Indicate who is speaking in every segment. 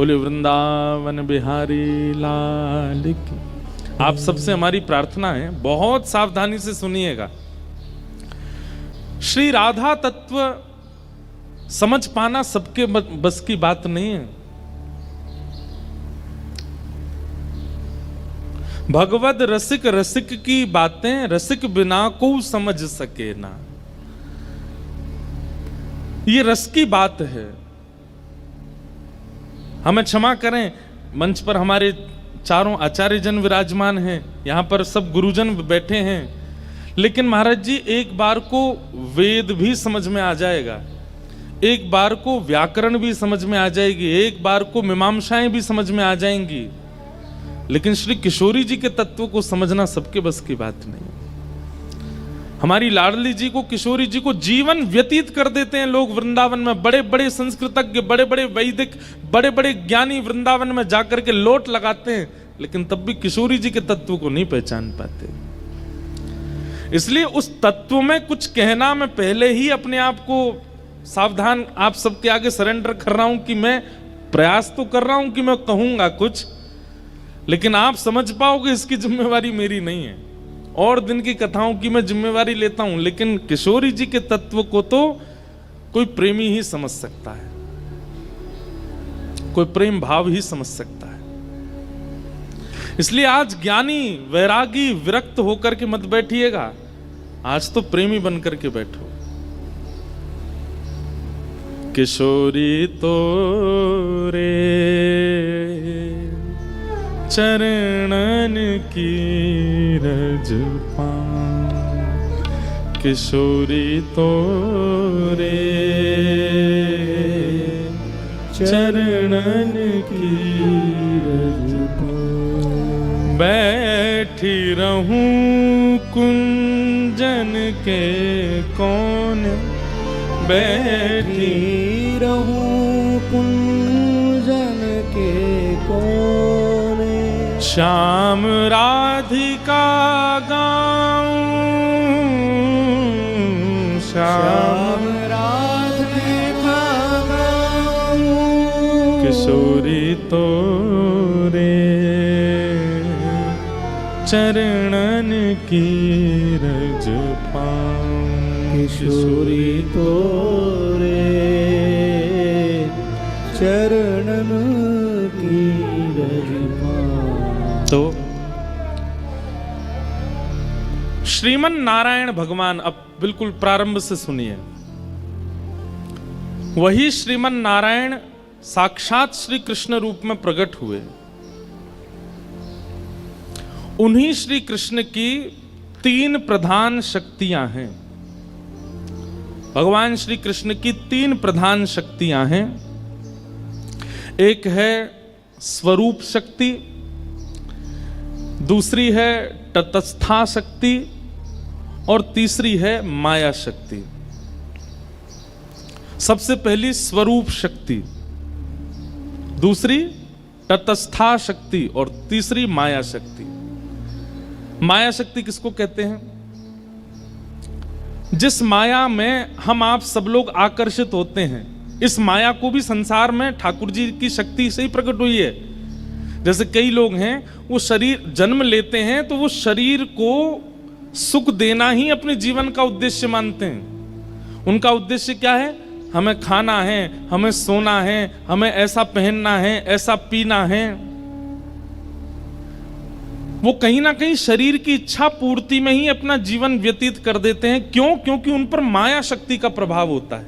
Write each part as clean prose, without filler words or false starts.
Speaker 1: बोले वृंदावन बिहारी लाल की। आप सबसे हमारी प्रार्थना है, बहुत सावधानी से सुनिएगा। श्री राधा तत्व समझ पाना सबके बस की बात नहीं है। भगवद रसिक रसिक की बातें रसिक बिना को समझ सके ना। ये रस की बात है। हमें क्षमा करें, मंच पर हमारे चारों आचार्य जन विराजमान हैं, यहां पर सब गुरुजन बैठे हैं, लेकिन महाराज जी एक बार को वेद भी समझ में आ जाएगा, एक बार को व्याकरण भी समझ में आ जाएगी, एक बार को मीमांसाएं भी समझ में आ जाएंगी, लेकिन श्री किशोरी जी के तत्व को समझना सबके बस की बात नहीं। हमारी लाडली जी को, किशोरी जी को जीवन व्यतीत कर देते हैं लोग वृंदावन में। बड़े बड़े संस्कृतज्ञ, बड़े बड़े वैदिक, बड़े बड़े ज्ञानी वृंदावन में जाकर के लोट लगाते हैं, लेकिन तब भी किशोरी जी के तत्व को नहीं पहचान पाते। इसलिए उस तत्व में कुछ कहना, मैं पहले ही अपने आप को सावधान आप सबके आगे सरेंडर कर रहा हूं कि मैं प्रयास तो कर रहा हूं कि मैं कहूंगा कुछ, लेकिन आप समझ पाओगे इसकी जिम्मेवारी मेरी नहीं है। और दिन की कथाओं की मैं जिम्मेवारी लेता हूं, लेकिन किशोरी जी के तत्व को तो कोई प्रेमी ही समझ सकता है, कोई प्रेम भाव ही समझ सकता है। इसलिए आज ज्ञानी, वैरागी, विरक्त होकर के मत बैठिएगा, आज तो प्रेमी बनकर के बैठो। किशोरी तो रे चरणन की रज पाऊं, किशोरी तो रे चरणन की रज पाऊं। बैठी रहूं कुंजन के कोने, बैठी
Speaker 2: रहूं कुंजन के कोने,
Speaker 1: श्याम राधिका गाऊं,
Speaker 2: श्याम राधिका गाऊं।
Speaker 1: किशोरी तो रे चरणन की रज पाऊं,
Speaker 2: किशोरी तो रे चरणन की रज पाऊं।
Speaker 1: तो श्रीमन नारायण भगवान, अब बिल्कुल प्रारंभ से सुनिए, वही श्रीमन नारायण साक्षात श्री कृष्ण रूप में प्रकट हुए। उन्हीं श्री कृष्ण की तीन प्रधान शक्तियां हैं। भगवान श्री कृष्ण की तीन प्रधान शक्तियां हैं। एक है स्वरूप शक्ति, दूसरी है तटस्था शक्ति, और तीसरी है माया शक्ति। सबसे पहली स्वरूप शक्ति, दूसरी तटस्था शक्ति और तीसरी माया शक्ति। माया शक्ति किसको कहते हैं? जिस माया में हम आप सब लोग आकर्षित होते हैं, इस माया को भी संसार में ठाकुर जी की शक्ति से ही प्रकट हुई है। जैसे कई लोग हैं, वो शरीर जन्म लेते हैं तो वो शरीर को सुख देना ही अपने जीवन का उद्देश्य मानते हैं। उनका उद्देश्य क्या है? हमें खाना है, हमें सोना है, हमें ऐसा पहनना है, ऐसा पीना है। वो कहीं ना कहीं शरीर की इच्छा पूर्ति में ही अपना जीवन व्यतीत कर देते हैं। क्यों? क्योंकि उन पर माया शक्ति का प्रभाव होता है,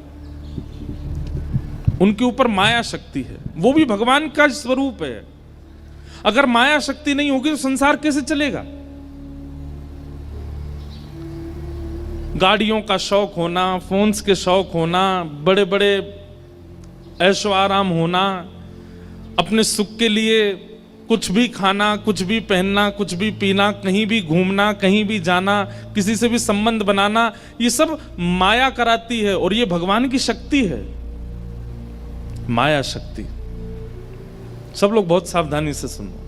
Speaker 1: उनके ऊपर माया शक्ति है। वो भी भगवान का स्वरूप है। अगर माया शक्ति नहीं होगी तो संसार कैसे चलेगा? गाड़ियों का शौक होना, फोन्स के शौक होना, बड़े बड़े ऐशो आराम होना, अपने सुख के लिए कुछ भी खाना, कुछ भी पहनना, कुछ भी पीना, कहीं भी घूमना, कहीं भी जाना, किसी से भी संबंध बनाना, ये सब माया कराती है। और ये भगवान की शक्ति है, माया शक्ति। सब लोग बहुत सावधानी से सुनो।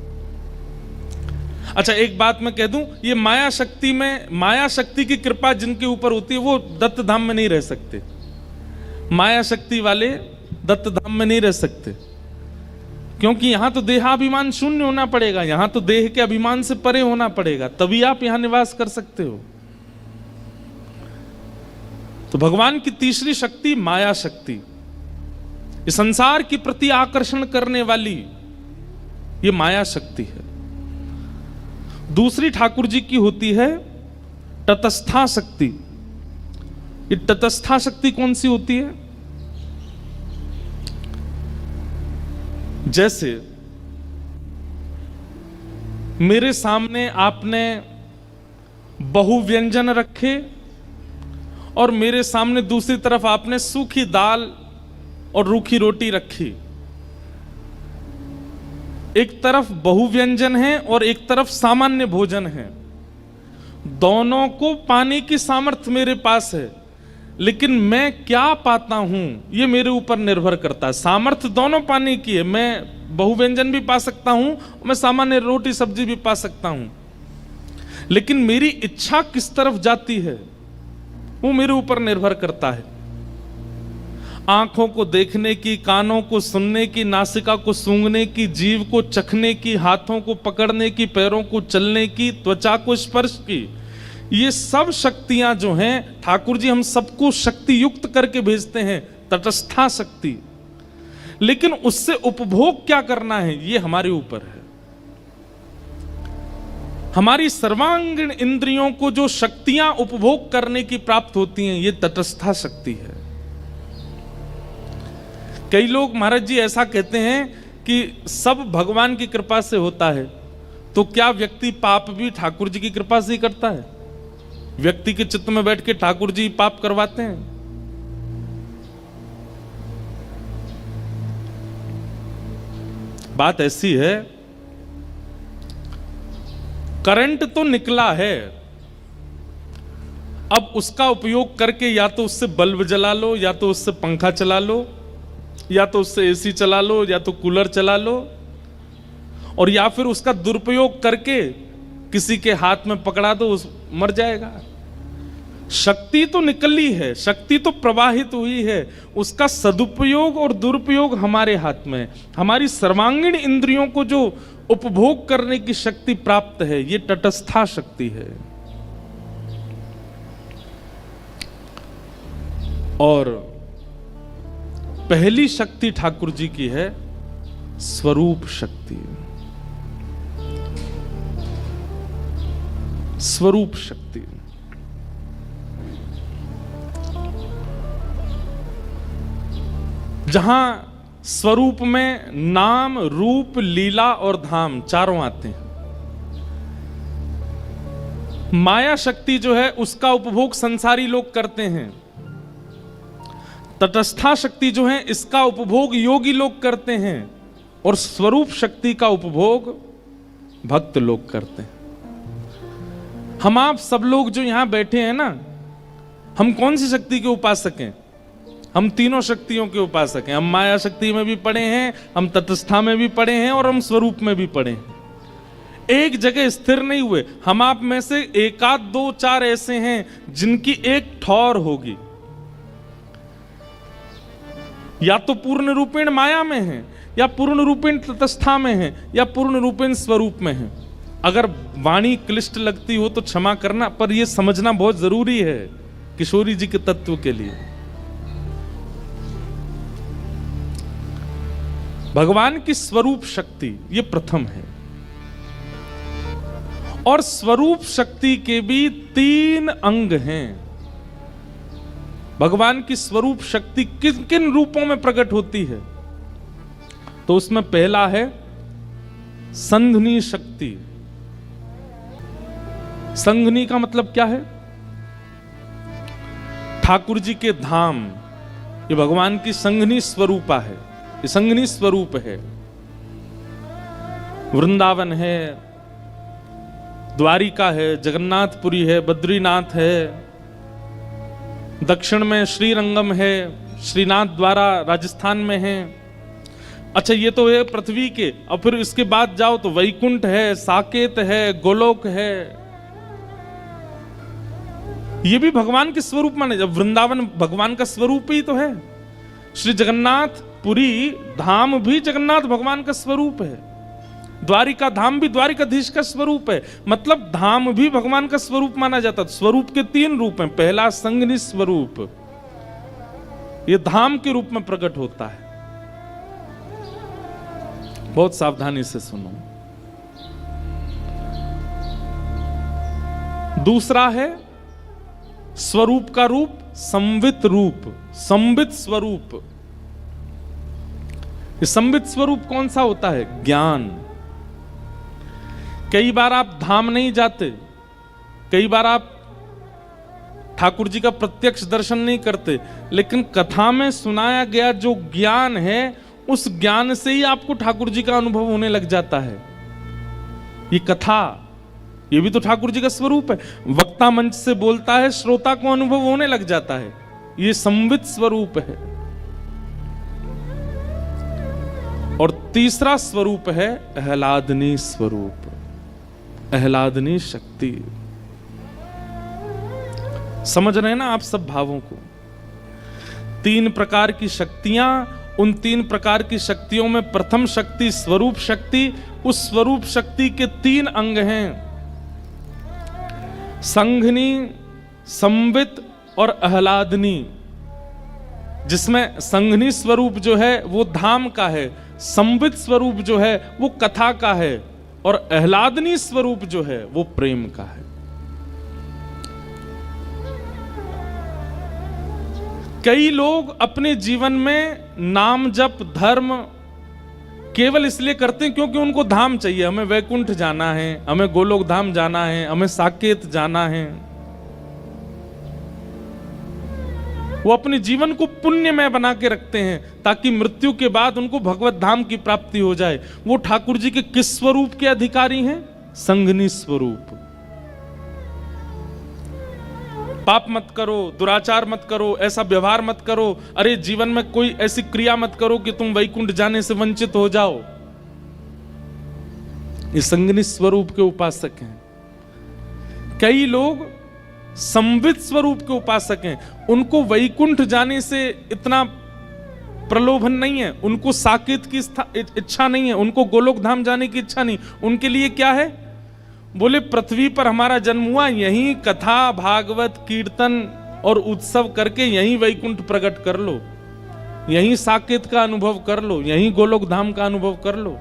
Speaker 1: अच्छा, एक बात मैं कह दूं, ये माया शक्ति में, माया शक्ति की कृपा जिनके ऊपर होती है वो दत्त धाम में नहीं रह सकते। माया शक्ति वाले दत्त धाम में नहीं रह सकते। क्योंकि यहां तो देहाभिमान शून्य होना पड़ेगा, यहां तो देह के अभिमान से परे होना पड़ेगा, तभी आप यहां निवास कर सकते हो। तो भगवान की तीसरी शक्ति माया शक्ति, इस संसार के प्रति आकर्षण करने वाली ये माया शक्ति है। दूसरी ठाकुर जी की होती है तटस्था शक्ति। ये तटस्था शक्ति कौन सी होती है? जैसे मेरे सामने आपने बहुव्यंजन रखे और मेरे सामने दूसरी तरफ आपने सूखी दाल और रूखी रोटी रखी। एक तरफ बहुव्यंजन है और एक तरफ सामान्य भोजन है। दोनों को पाने की सामर्थ्य मेरे पास है, लेकिन मैं क्या पाता हूं यह मेरे ऊपर निर्भर करता है। सामर्थ्य दोनों पाने की है, मैं बहुव्यंजन भी पा सकता हूं, मैं सामान्य रोटी सब्जी भी पा सकता हूं, लेकिन मेरी इच्छा किस तरफ जाती है वो मेरे ऊपर निर्भर करता है। आंखों को देखने की, कानों को सुनने की, नासिका को सूंघने की, जीभ को चखने की, हाथों को पकड़ने की, पैरों को चलने की, त्वचा को स्पर्श की, ये सब शक्तियां जो हैं ठाकुर जी हम सबको शक्ति युक्त करके भेजते हैं, तटस्था शक्ति। लेकिन उससे उपभोग क्या करना है ये हमारे ऊपर है। हमारी सर्वांगीण इंद्रियों को जो शक्तियां उपभोग करने की प्राप्त होती हैं ये तटस्था शक्ति है। कई लोग महाराज जी ऐसा कहते हैं कि सब भगवान की कृपा से होता है, तो क्या व्यक्ति पाप भी ठाकुर जी की कृपा से ही करता है? व्यक्ति के चित्त में बैठ के ठाकुर जी पाप करवाते हैं? बात ऐसी है, करंट तो निकला है, अब उसका उपयोग करके या तो उससे बल्ब जला लो, या तो उससे पंखा चला लो, या तो उससे एसी चला लो, या तो कूलर चला लो, और या फिर उसका दुरुपयोग करके किसी के हाथ में पकड़ा दो, उस मर जाएगा। शक्ति तो निकली है, शक्ति तो प्रवाहित हुई है, उसका सदुपयोग और दुरुपयोग हमारे हाथ में है। हमारी सर्वांगीण इंद्रियों को जो उपभोग करने की शक्ति प्राप्त है ये तटस्था शक्ति है। और पहली शक्ति ठाकुर जी की है स्वरूप शक्ति। स्वरूप शक्ति जहां स्वरूप में नाम, रूप, लीला और धाम चारों आते हैं। माया शक्ति जो है उसका उपभोग संसारी लोग करते हैं। तटस्था शक्ति जो है इसका उपभोग योगी लोग करते हैं, और स्वरूप शक्ति का उपभोग भक्त लोग करते हैं। हम आप सब लोग जो यहां बैठे हैं ना, हम कौन सी शक्ति के उपासक हैं? हम तीनों शक्तियों के उपासक हैं। हम माया शक्ति में भी पढ़े हैं, हम तटस्था में भी पढ़े हैं, और हम स्वरूप में भी पढ़े हैं। एक जगह स्थिर नहीं हुए। हम आप में से एकाध दो चार ऐसे हैं जिनकी एक ठौर होगी, या तो पूर्ण रूपेण माया में है, या पूर्ण रूपेण तटस्था में है, या पूर्ण रूपेण स्वरूप में है। अगर वाणी क्लिष्ट लगती हो तो क्षमा करना, पर यह समझना बहुत जरूरी है किशोरी जी के तत्व के लिए। भगवान की स्वरूप शक्ति ये प्रथम है, और स्वरूप शक्ति के भी 3 अंग हैं। भगवान की स्वरूप शक्ति किन किन रूपों में प्रकट होती है? तो उसमें पहला है संघनी शक्ति। संघनी का मतलब क्या है? ठाकुर जी के धाम, ये भगवान की संघनी स्वरूपा है, ये संघनी स्वरूप है। वृंदावन है, द्वारिका है, जगन्नाथपुरी है, बद्रीनाथ है, दक्षिण में श्रीरंगम है, श्रीनाथ द्वारा राजस्थान में है। अच्छा, ये तो है पृथ्वी के। और फिर इसके बाद जाओ तो वैकुंठ है, साकेत है, गोलोक है। ये भी भगवान के स्वरूप माने। जब वृंदावन भगवान का स्वरूप ही तो है। श्री जगन्नाथ पुरी धाम भी जगन्नाथ भगवान का स्वरूप है, द्वारिका धाम भी द्वारिकाधीश का स्वरूप है। मतलब धाम भी भगवान का स्वरूप माना जाता है। स्वरूप के 3 रूप हैं। पहला संघनी स्वरूप, ये धाम के रूप में प्रकट होता है। बहुत सावधानी से सुनो। दूसरा है स्वरूप का रूप, संवित रूप, संवित स्वरूप। ये संवित स्वरूप कौन सा होता है? ज्ञान। कई बार आप धाम नहीं जाते, कई बार आप ठाकुर जी का प्रत्यक्ष दर्शन नहीं करते, लेकिन कथा में सुनाया गया जो ज्ञान है, उस ज्ञान से ही आपको ठाकुर जी का अनुभव होने लग जाता है। ये कथा, ये भी तो ठाकुर जी का स्वरूप है। वक्ता मंच से बोलता है, श्रोता को अनुभव होने लग जाता है। ये संवित स्वरूप है। और तीसरा स्वरूप है आह्लादनी स्वरूप, आह्लादनी शक्ति। समझ रहे हैं ना आप सब भावों को? 3 प्रकार की शक्तियां, उन 3 प्रकार की शक्तियों में प्रथम शक्ति स्वरूप शक्ति। उस स्वरूप शक्ति के 3 अंग हैं, संघनी, संवित और आह्लादनी। जिसमें संघनी स्वरूप जो है वो धाम का है, संवित स्वरूप जो है वो कथा का है, और आह्लादनी स्वरूप जो है वो प्रेम का है। कई लोग अपने जीवन में नाम जप धर्म केवल इसलिए करते हैं क्योंकि उनको धाम चाहिए। हमें वैकुंठ जाना है, हमें गोलोक धाम जाना है, हमें साकेत जाना है। वो अपने जीवन को पुण्यमय बना के रखते हैं ताकि मृत्यु के बाद उनको भगवत धाम की प्राप्ति हो जाए। वो ठाकुर जी के किस स्वरूप के अधिकारी हैं? संघनी स्वरूप। पाप मत करो, दुराचार मत करो, ऐसा व्यवहार मत करो, अरे जीवन में कोई ऐसी क्रिया मत करो कि तुम वैकुंठ जाने से वंचित हो जाओ। ये संघनी स्वरूप के उपासक हैं। कई लोग संवित स्वरूप के उपासक हैं, उनको वैकुंठ जाने से इतना प्रलोभन नहीं है, उनको साकेत की इच्छा नहीं है, उनको गोलोक धाम जाने की इच्छा नहीं। उनके लिए क्या है? बोले पृथ्वी पर हमारा जन्म हुआ, यहीं कथा भागवत कीर्तन और उत्सव करके यहीं वैकुंठ प्रकट कर लो, यहीं साकेत का अनुभव कर लो, यहीं गोलोक धाम का अनुभव कर लो।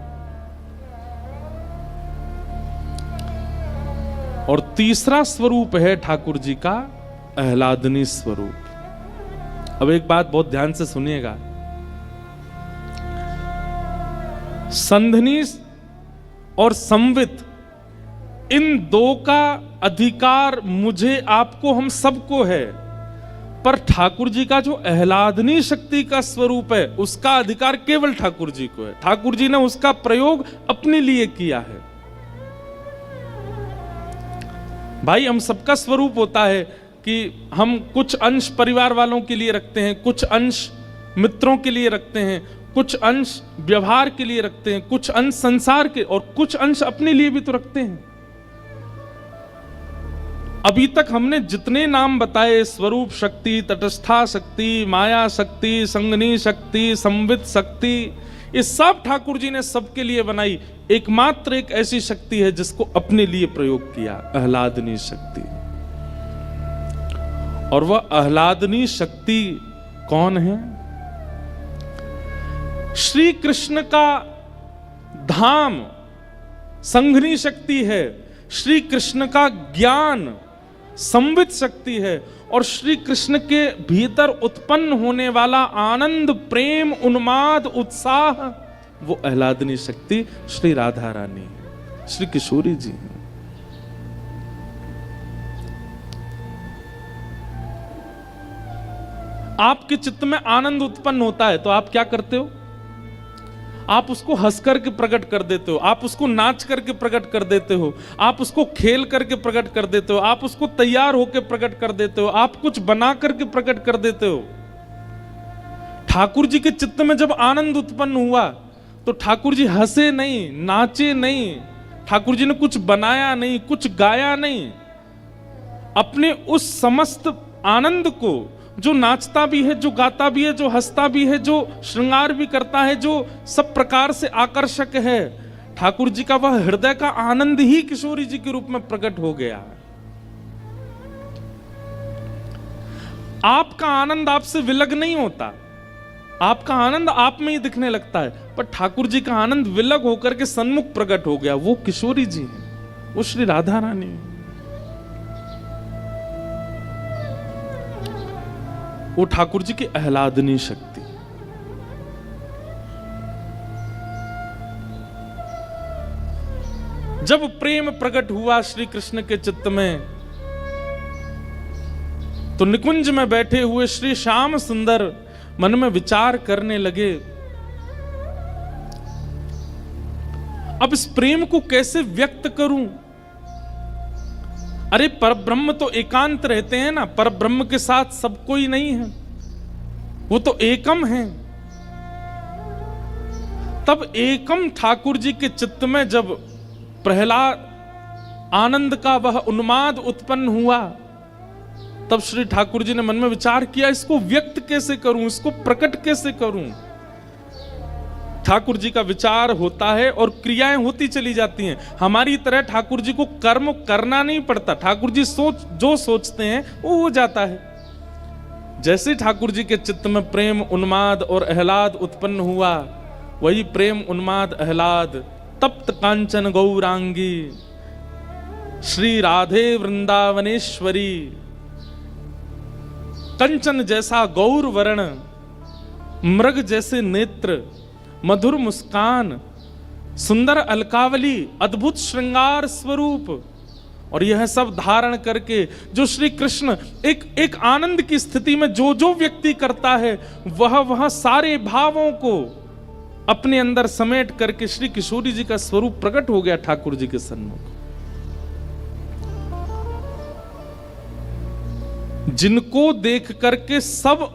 Speaker 1: और तीसरा स्वरूप है ठाकुर जी का आह्लादनी स्वरूप। अब एक बात बहुत ध्यान से सुनिएगा, संधनी और संवित, इन 2 का अधिकार मुझे, आपको, हम सबको है। पर ठाकुर जी का जो आह्लादनी शक्ति का स्वरूप है, उसका अधिकार केवल ठाकुर जी को है। ठाकुर जी ने उसका प्रयोग अपने लिए किया है। भाई हम सबका स्वरूप होता है कि हम कुछ अंश परिवार वालों के लिए रखते हैं, कुछ अंश मित्रों के लिए रखते हैं, कुछ अंश व्यवहार के लिए रखते हैं, कुछ अंश संसार के, और कुछ अंश अपने लिए भी तो रखते हैं। अभी तक हमने जितने नाम बताए, स्वरूप शक्ति, तटस्था शक्ति, माया शक्ति, संघनी शक्ति, संवित शक्ति, ये सब ठाकुर जी ने सबके लिए बनाई। एकमात्र एक ऐसी शक्ति है जिसको अपने लिए प्रयोग किया, आह्लादनी शक्ति। और वह आह्लादनी शक्ति कौन है? श्री कृष्ण का धाम संघनी शक्ति है, श्री कृष्ण का ज्ञान संवित शक्ति है, और श्री कृष्ण के भीतर उत्पन्न होने वाला आनंद, प्रेम, उन्माद, उत्साह, वो आह्लादनी शक्ति श्री राधा रानी है, श्री किशोरी जी हैं। आपके चित्त में आनंद उत्पन्न होता है तो आप क्या करते हो? आप उसको हंस करके प्रकट कर देते हो, आप उसको नाच करके प्रकट कर देते हो, आप उसको खेल करके प्रकट कर देते हो, आप उसको तैयार होकर प्रकट कर देते हो, आप कुछ बना करके प्रकट कर देते हो। ठाकुर जी के चित्त में जब आनंद उत्पन्न हुआ तो ठाकुर जी हंसे नहीं, नाचे नहीं, ठाकुर जी ने कुछ बनाया नहीं, कुछ गाया नहीं, अपने उस समस्त आनंद को, जो नाचता भी है, जो गाता भी है, जो हंसता भी है, जो श्रृंगार भी करता है, जो सब प्रकार से आकर्षक है, ठाकुर जी का वह हृदय का आनंद ही किशोरी जी के रूप में प्रकट हो गया है। आपका आनंद आपसे विलग नहीं होता, आपका आनंद आप में ही दिखने लगता है, पर ठाकुर जी का आनंद विलग होकर के सन्मुख प्रकट हो गया। वो किशोरी जी हैं, वो श्री राधा रानी है, वो ठाकुर जी की आह्लादनी शक्ति। जब प्रेम प्रकट हुआ श्री कृष्ण के चित्त में, तो निकुंज में बैठे हुए श्री श्याम सुंदर मन में विचार करने लगे, अब इस प्रेम को कैसे व्यक्त करूं? अरे परब्रह्म तो एकांत रहते हैं ना, परब्रह्म के साथ सब कोई नहीं है, वो तो एकम है। तब एकम ठाकुर जी के चित्त में जब प्रहलाद आनंद का वह उन्माद उत्पन्न हुआ, तब श्री ठाकुर जी ने मन में विचार किया, इसको व्यक्त कैसे करूं, इसको प्रकट कैसे करूं। ठाकुर जी का विचार होता है और क्रियाएं होती चली जाती हैं। हमारी तरह ठाकुर जी को कर्म करना नहीं पड़ता, ठाकुर जी जो सोचते हैं वो हो जाता है। जैसे ठाकुर जी के चित्त में प्रेम उन्माद और आह्लाद उत्पन्न हुआ, वही प्रेम उन्माद आह्लाद तप्त कांचन गौरांगी श्री राधे वृंदावनेश्वरी, कंचन जैसा गौर वर्ण, मृग जैसे नेत्र, मधुर मुस्कान, सुंदर अलकावली, अद्भुत श्रृंगार स्वरूप, और यह सब धारण करके जो श्री कृष्ण एक आनंद की स्थिति में जो जो व्यक्ति करता है, वह सारे भावों को अपने अंदर समेट करके श्री किशोरी जी का स्वरूप प्रकट हो गया ठाकुर जी के सन्मुख। जिनको देख करके सब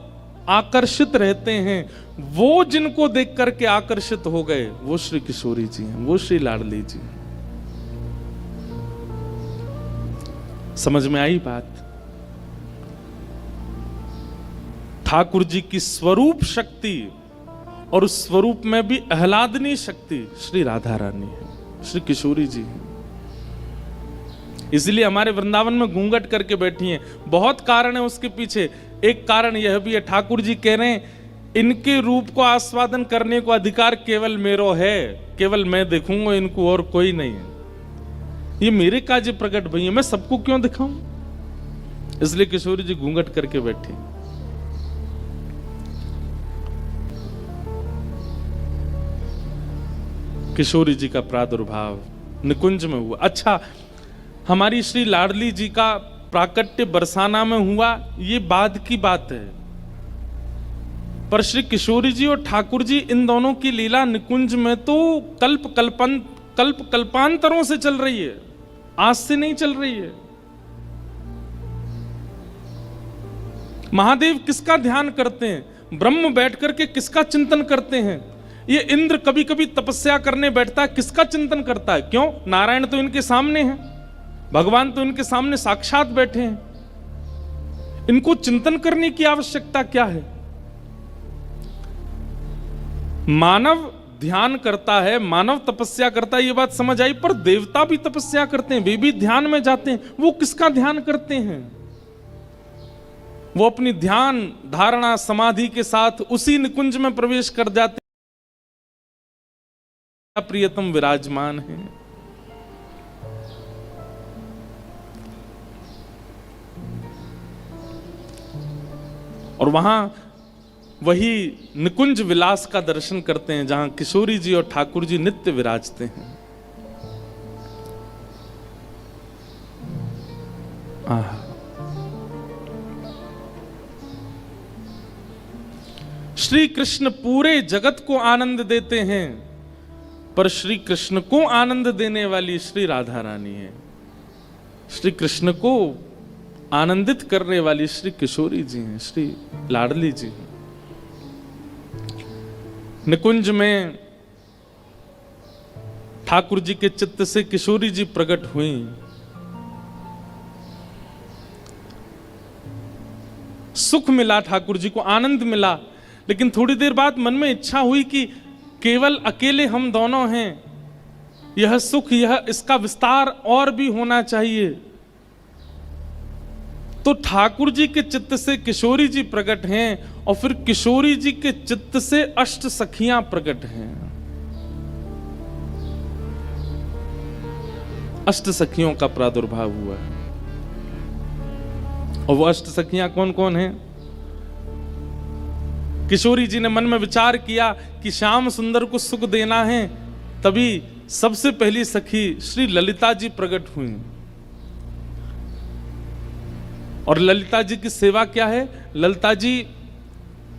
Speaker 1: आकर्षित रहते हैं, वो जिनको देख करके आकर्षित हो गए, वो श्री किशोरी जी हैं, वो श्री लाडली जी हैं। समझ में आई बात? ठाकुर जी की स्वरूप शक्ति और उस स्वरूप में भी आह्लादनी शक्ति श्री राधा रानी है, श्री किशोरी जी हैं। इसलिए हमारे वृंदावन में घूंघट करके बैठी हैं। बहुत कारण है उसके पीछे। एक कारण यह भी है, ठाकुर जी कह रहे हैं इनके रूप को आस्वादन करने को अधिकार केवल मेरो है, केवल मैं देखूंगा इनको और कोई नहीं है। ये मेरे काज प्रकट भई है, मैं सबको क्यों दिखाऊं? इसलिए किशोरी जी घूंघट करके बैठे। किशोरी जी का प्रादुर्भाव निकुंज में हुआ। अच्छा, हमारी श्री लाडली जी का प्राकट्य बरसाना में हुआ, ये बाद की बात है, पर श्री किशोरी जी और ठाकुर जी इन दोनों की लीला निकुंज में तो कल्प कल्पांतरों से चल रही है, आज से नहीं चल रही है। महादेव किसका ध्यान करते हैं? ब्रह्म बैठ करके किसका चिंतन करते हैं? ये इंद्र कभी कभी तपस्या करने बैठता है, किसका चिंतन करता है? क्यों? नारायण तो इनके सामने है, भगवान तो इनके सामने साक्षात बैठे हैं, इनको चिंतन करने की आवश्यकता क्या है? मानव ध्यान करता है, मानव तपस्या करता है, ये बात समझ आई, पर देवता भी तपस्या करते हैं, वे भी ध्यान में जाते हैं। वो किसका ध्यान करते हैं? वो अपनी ध्यान धारणा समाधि के साथ उसी निकुंज में प्रवेश कर जाते हैं। प्रियतम विराजमान है। और वहां वही निकुंज विलास का दर्शन करते हैं जहां किशोरी जी और ठाकुर जी नित्य विराजते हैं। श्री कृष्ण पूरे जगत को आनंद देते हैं, पर श्री कृष्ण को आनंद देने वाली श्री राधा रानी है। श्री कृष्ण को आनंदित करने वाली श्री किशोरी जी हैं, श्री लाडली जी हैं। निकुंज में ठाकुर जी के चित्त से किशोरी जी प्रकट हुई। सुख मिला, ठाकुर जी को आनंद मिला, लेकिन थोड़ी देर बाद मन में इच्छा हुई कि केवल अकेले हम दोनों हैं, यह सुख, यह इसका विस्तार और भी होना चाहिए। तो ठाकुर जी के चित्त से किशोरी जी प्रकट हैं और फिर किशोरी जी के चित्त से अष्ट सखियां प्रकट हैं। अष्ट सखियों का प्रादुर्भाव हुआ है। और वो अष्ट सखियां कौन कौन हैं? किशोरी जी ने मन में विचार किया कि श्याम सुंदर को सुख देना है, तभी सबसे पहली सखी श्री ललिता जी प्रकट हुई। और ललिता जी की सेवा क्या है? ललिता जी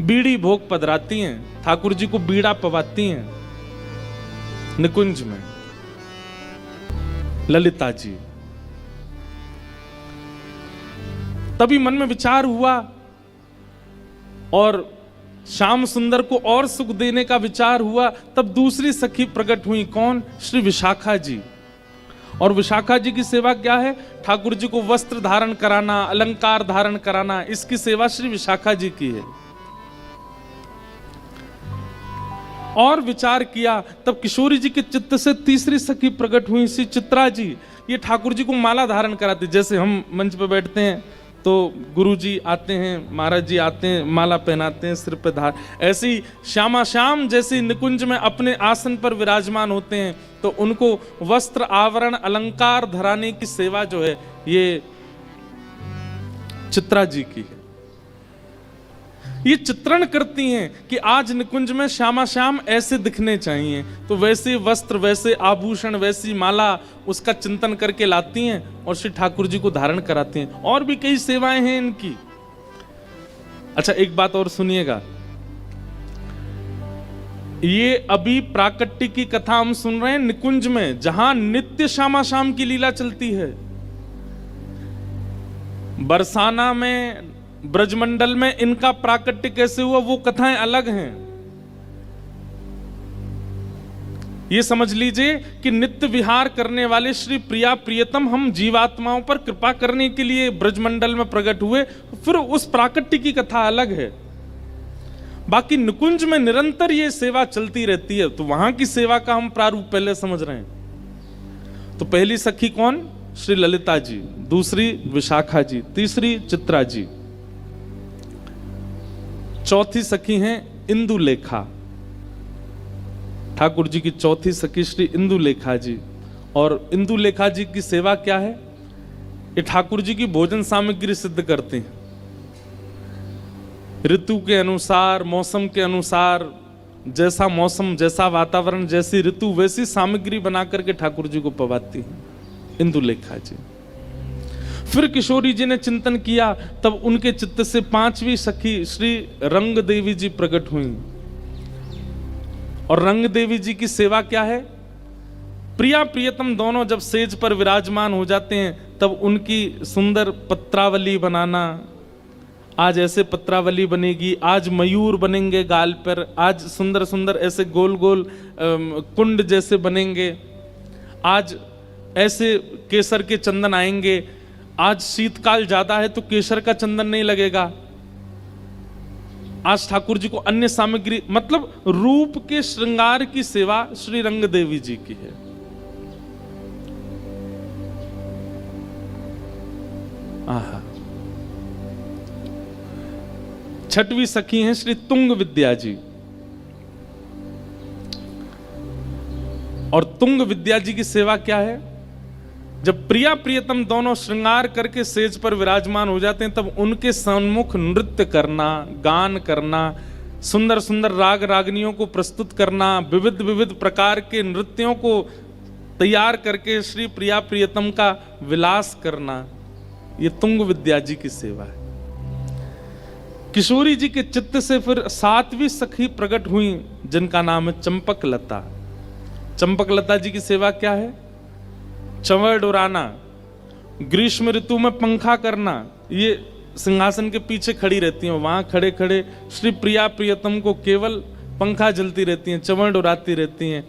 Speaker 1: बीड़ी भोग पधराती हैं, ठाकुर जी को बीड़ा पवाती हैं निकुंज में। ललिता जी, तभी मन में विचार हुआ और श्याम सुंदर को और सुख देने का विचार हुआ। तब दूसरी सखी प्रकट हुई, कौन? श्री विशाखा जी। और विशाखा जी की सेवा क्या है? ठाकुर जी को वस्त्र धारण कराना, अलंकार धारण कराना, इसकी सेवा श्री विशाखा जी की है। और विचार किया, तब किशोरी जी के चित्त से तीसरी सखी प्रकट हुई, श्री चित्रा जी। ये ठाकुर जी को माला धारण कराती, जैसे हम मंच पे बैठते हैं तो गुरु जी आते हैं, महाराज जी आते हैं, माला पहनाते हैं, सिर पे धार, ऐसे ही श्यामा श्याम जैसे निकुंज में अपने आसन पर विराजमान होते हैं, तो उनको वस्त्र आवरण अलंकार धराने की सेवा जो है ये चित्रा जी की है। ये चित्रण करती हैं कि आज निकुंज में श्यामा श्याम ऐसे दिखने चाहिए, तो वैसे वस्त्र, वैसे आभूषण, वैसी माला, उसका चिंतन करके लाती हैं और श्री ठाकुर जी को धारण कराती हैं। और भी कई सेवाएं हैं इनकी। अच्छा, एक बात और सुनिएगा, ये अभी प्राकट्य की कथा हम सुन रहे हैं निकुंज में, जहां नित्य श्यामा श्याम की लीला चलती है। बरसाना में, ब्रजमंडल में इनका प्राकट्य कैसे हुआ, वो कथाएं अलग हैं। ये समझ लीजिए कि नित्य विहार करने वाले श्री प्रिया प्रियतम हम जीवात्माओं पर कृपा करने के लिए ब्रजमंडल में प्रकट हुए, फिर उस प्राकट्य की कथा अलग है। बाकी निकुंज में निरंतर ये सेवा चलती रहती है, तो वहां की सेवा का हम प्रारूप पहले समझ रहे हैं। तो पहली सखी कौन? श्री ललिता जी, दूसरी विशाखा जी, तीसरी चित्रा जी, चौथी सखी हैं इंदुलेखा। ठाकुर जी की चौथी सखी श्री इंदुलेखा जी। और इंदुलेखा जी की सेवा क्या है? ये ठाकुर जी की भोजन सामग्री सिद्ध करते हैं। ऋतु के अनुसार, मौसम के अनुसार, जैसा मौसम, जैसा वातावरण, जैसी ऋतु, वैसी सामग्री बना करके ठाकुर जी को पवाती हैं इंदुलेखा जी। फिर किशोरी जी ने चिंतन किया, तब उनके चित्त से पांचवी सखी श्री रंग देवी जी प्रकट हुई। और रंग देवी जी की सेवा क्या है? प्रिया प्रियतम दोनों जब सेज पर विराजमान हो जाते हैं, तब उनकी सुंदर पत्रावली बनाना। आज ऐसे पत्रावली बनेगी, आज मयूर बनेंगे गाल पर, आज सुंदर सुंदर ऐसे गोल गोल कुंड जैसे बनेंगे, आज ऐसे केसर के चंदन आएंगे, आज शीतकाल ज्यादा है तो केसर का चंदन नहीं लगेगा, आज ठाकुर जी को अन्य सामग्री, मतलब रूप के श्रृंगार की सेवा श्री रंग देवी जी की है। आहा। छठवीं सखी हैं श्री तुंग विद्या जी। और तुंग विद्या जी की सेवा क्या है? जब प्रिया प्रियतम दोनों श्रृंगार करके सेज पर विराजमान हो जाते हैं, तब उनके सम्मुख नृत्य करना, गान करना, सुंदर सुंदर राग रागनियों को प्रस्तुत करना, विविध विविध प्रकार के नृत्यों को तैयार करके श्री प्रिया प्रियतम का विलास करना, ये तुंग विद्या जी की सेवा है। किशोरी जी के चित्त से फिर सातवीं सखी प्रकट हुई, जिनका नाम है चंपक लता। चंपक लता जी की सेवा क्या है? चंवर उड़ाना, ग्रीष्म ऋतु में पंखा करना। ये सिंहासन के पीछे खड़ी रहती हैं, वहां खड़े खड़े श्री प्रिया प्रियतम को केवल पंखा जलती रहती हैं, चंवर उड़ाती रहती हैं।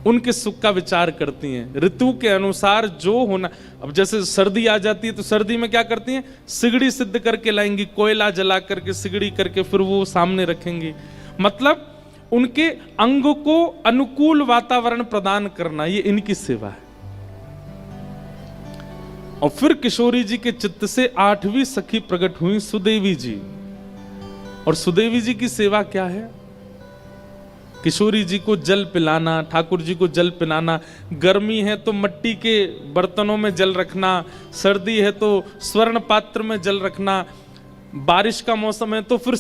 Speaker 1: उनके सुख का विचार करती हैं। ऋतु के अनुसार जो होना, अब जैसे सर्दी आ जाती है तो सर्दी में क्या करती हैं, सिगड़ी सिद्ध करके लाएंगी, कोयला जला करके सिगड़ी करके फिर वो सामने रखेंगी। मतलब उनके अंग को अनुकूल वातावरण प्रदान करना, ये इनकी सेवा है। और फिर किशोरी जी के चित्त से 8वीं सखी प्रकट हुई, सुदेवी जी। और सुदेवी जी की सेवा क्या है, किशोरी जी को जल पिलाना, ठाकुर जी को जल पिलाना। गर्मी है तो मिट्टी के बर्तनों में जल रखना, सर्दी है तो स्वर्ण पात्र में जल रखना, बारिश का मौसम है तो फिर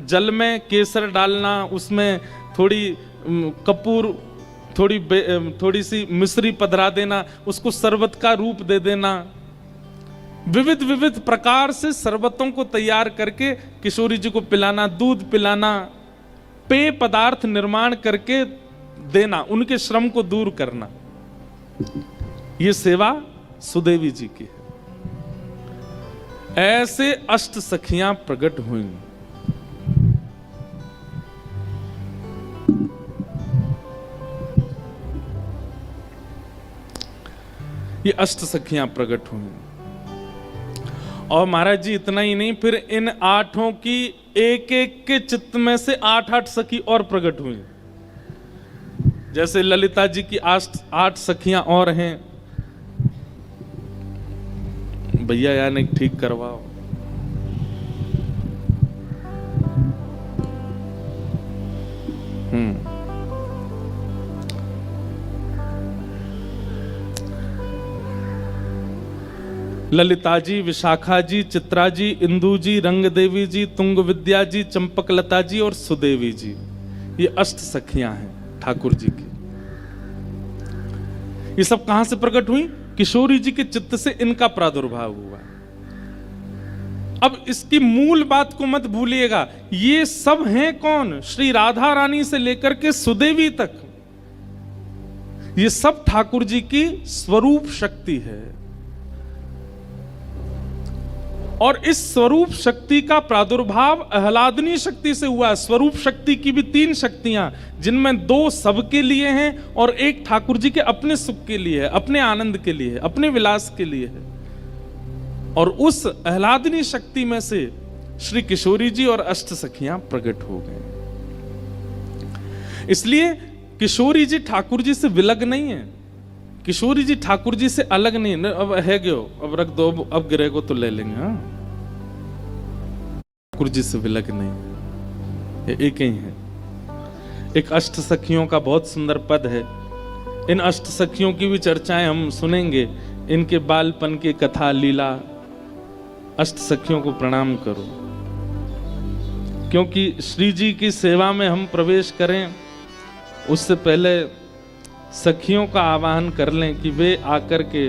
Speaker 1: जल में केसर डालना, उसमें थोड़ी कपूर, थोड़ी सी मिश्री पधरा देना, उसको शरबत का रूप दे देना। विविध विविध प्रकार से शरबतों को तैयार करके किशोरी जी को पिलाना, दूध पिलाना, पेय पदार्थ निर्माण करके देना, उनके श्रम को दूर करना, ये सेवा सुदेवी जी की है। ऐसे अष्ट सखियां प्रकट हुई। ये अष्ट सखियां प्रकट हुई। और महाराज जी इतना ही नहीं, फिर इन 8 की एक एक के चित्त में से 8 सखी और प्रकट हुई। जैसे ललिता जी की 8 सखियां और हैं। भैया यानी ठीक करवाओ। ललिता जी, विशाखा जी, चित्रा जी, इंदु जी, रंग देवी जी, तुंग विद्या जी, चंपकलता जी और सुदेवी जी, ये अष्ट सखियां हैं ठाकुर जी की। ये सब कहां से प्रकट हुई, किशोरी जी के चित्त से इनका प्रादुर्भाव हुआ। अब इसकी मूल बात को मत भूलिएगा, ये सब हैं कौन, श्री राधा रानी से लेकर के सुदेवी तक, ये सब ठाकुर जी की स्वरूप शक्ति है। और इस स्वरूप शक्ति का प्रादुर्भाव आह्लादनी शक्ति से हुआ। स्वरूप शक्ति की भी 3 शक्तियां, जिनमें 2 सबके लिए हैं और 1 ठाकुर जी के अपने सुख के लिए है, अपने आनंद के लिए है, अपने विलास के लिए है। और उस आह्लादनी शक्ति में से श्री किशोरी जी और अष्ट सखियां प्रकट हो गए। इसलिए किशोरी जी ठाकुर जी से विलग नहीं है, किशोरी जी ठाकुर जी से अलग नहीं। अब है गयो, अब रख दो, अब गिरे को तो ले लेंगे। हाँ, ठाकुर जी से विलग नहीं, ये एक ही है। एक अष्ट सखियों का बहुत सुंदर पद है। इन अष्ट सखियों की भी चर्चाएं हम सुनेंगे, इनके बालपन की कथा लीला। अष्ट सखियों को प्रणाम करो, क्योंकि श्री जी की सेवा में हम प्रवेश करें उससे पहले सखियों का आवाहन कर लें कि वे आकर के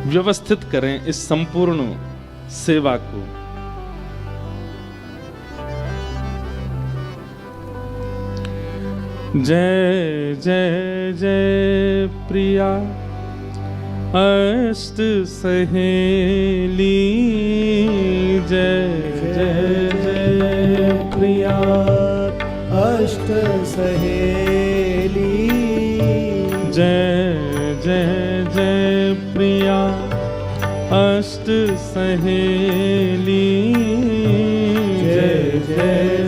Speaker 1: व्यवस्थित करें इस संपूर्ण सेवा को। जय जय जय प्रिया अष्ट सहेली, जय जय जय
Speaker 2: प्रिया अष्ट सहेली,
Speaker 1: जय जय जय प्रिया अष्ट सहेली,
Speaker 2: जय जय